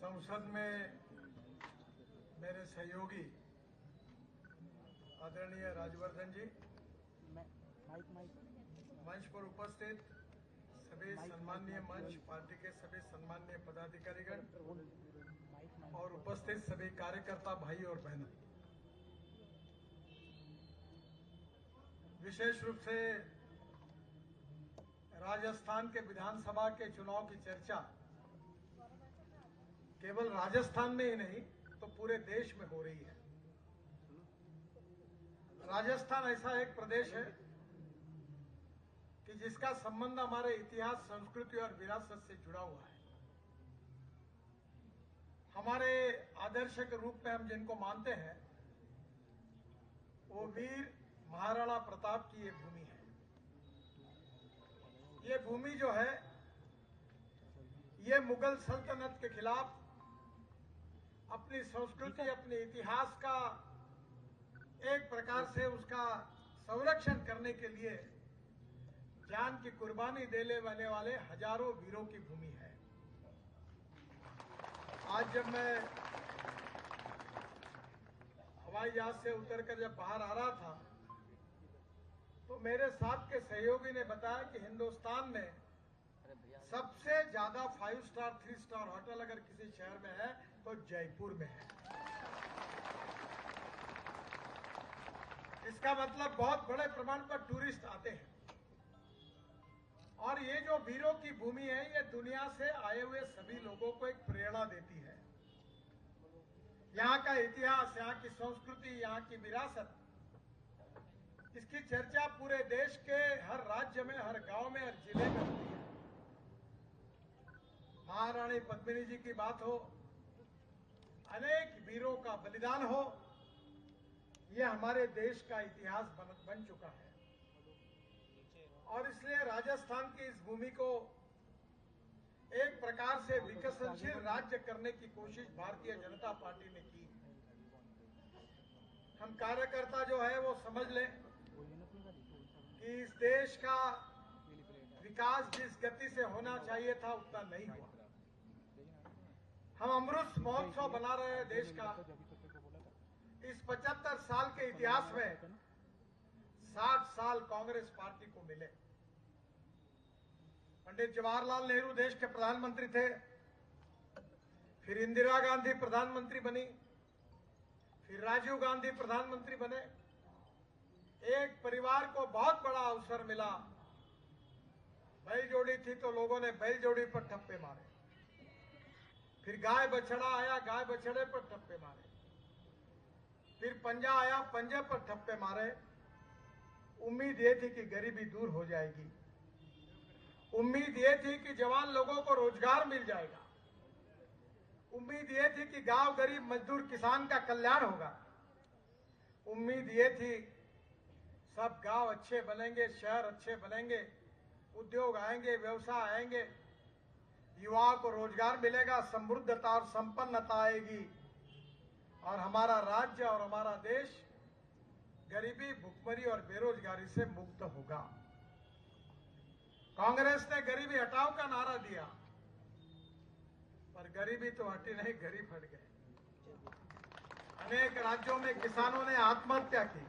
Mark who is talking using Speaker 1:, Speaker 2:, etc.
Speaker 1: संसद में मेरे सहयोगी आदरणीय राजवर्धन जी, मंच पर उपस्थित सभी सम्माननीय मंच पार्टी के सभी सम्माननीय पदाधिकारीगण और उपस्थित सभी कार्यकर्ता भाई और बहनों, विशेष रूप से राजस्थान के विधानसभा के चुनाव की चर्चा केवल राजस्थान में ही नहीं तो पूरे देश में हो रही है। राजस्थान ऐसा एक प्रदेश है कि जिसका संबंध हमारे इतिहास, संस्कृति और विरासत से जुड़ा हुआ है। हमारे आदर्श के रूप में हम जिनको मानते हैं वो वीर महाराणा प्रताप की ये भूमि है। ये भूमि जो है ये मुगल सल्तनत के खिलाफ अपनी संस्कृति, अपने इतिहास का एक प्रकार से उसका संरक्षण करने के लिए जान की कुर्बानी देने वाले हजारों वीरों की भूमि है। आज जब मैं हवाई जहाज से उतरकर जब बाहर आ रहा था तो मेरे साथ के सहयोगी ने बताया कि हिंदुस्तान में सबसे ज्यादा 5 स्टार 3 स्टार होटल अगर किसी शहर में है तो जयपुर में है। इसका मतलब बहुत बड़े प्रमाण पर टूरिस्ट आते हैं और ये जो वीरों की भूमि है ये दुनिया से आए हुए सभी लोगों को एक प्रेरणा देती है। यहाँ का इतिहास, यहाँ की संस्कृति, यहाँ की विरासत, इसकी चर्चा पूरे देश के हर राज्य में, हर गांव में, हर जिले में होती है। महारानी पद्मिनी जी की बात हो, अनेक वीरों का बलिदान हो, यह हमारे देश का इतिहास बन चुका है। और इसलिए राजस्थान की इस भूमि को एक प्रकार से विकसनशील राज्य करने की कोशिश भारतीय जनता पार्टी ने की। हम कार्यकर्ता जो है वो समझ लें कि इस देश का विकास जिस गति से होना चाहिए था उतना नहीं हुआ। हम अमृत महोत्सव बना रहे हैं देश का। इस 75 साल के इतिहास में 60 साल कांग्रेस पार्टी को मिले। पंडित जवाहरलाल नेहरू देश के प्रधानमंत्री थे, फिर इंदिरा गांधी प्रधानमंत्री बनी, फिर राजीव गांधी प्रधानमंत्री बने। एक परिवार को बहुत बड़ा अवसर मिला। बैल जोड़ी थी तो लोगों ने बैल जोड़ी पर ठप्पे मारे, फिर गाय बछड़ा आया, गाय बछड़े पर ठप्पे मारे, फिर पंजा आया, पंजे पर ठप्पे मारे। उम्मीद ये थी कि गरीबी दूर हो जाएगी, उम्मीद ये थी कि जवान लोगों को रोजगार मिल जाएगा, उम्मीद ये थी कि गांव गरीब मजदूर किसान का कल्याण होगा, उम्मीद ये थी सब गांव अच्छे बनेंगे, शहर अच्छे बनेंगे, उद्योग आएंगे, व्यवसाय आएंगे, युवाओं को रोजगार मिलेगा, समृद्धता और संपन्नता आएगी और हमारा राज्य और हमारा देश गरीबी, भुखमरी और बेरोजगारी से मुक्त होगा। कांग्रेस ने गरीबी हटाओ का नारा दिया, पर गरीबी तो हटी नहीं, गरीब हट गए। अनेक राज्यों में किसानों ने आत्महत्या की,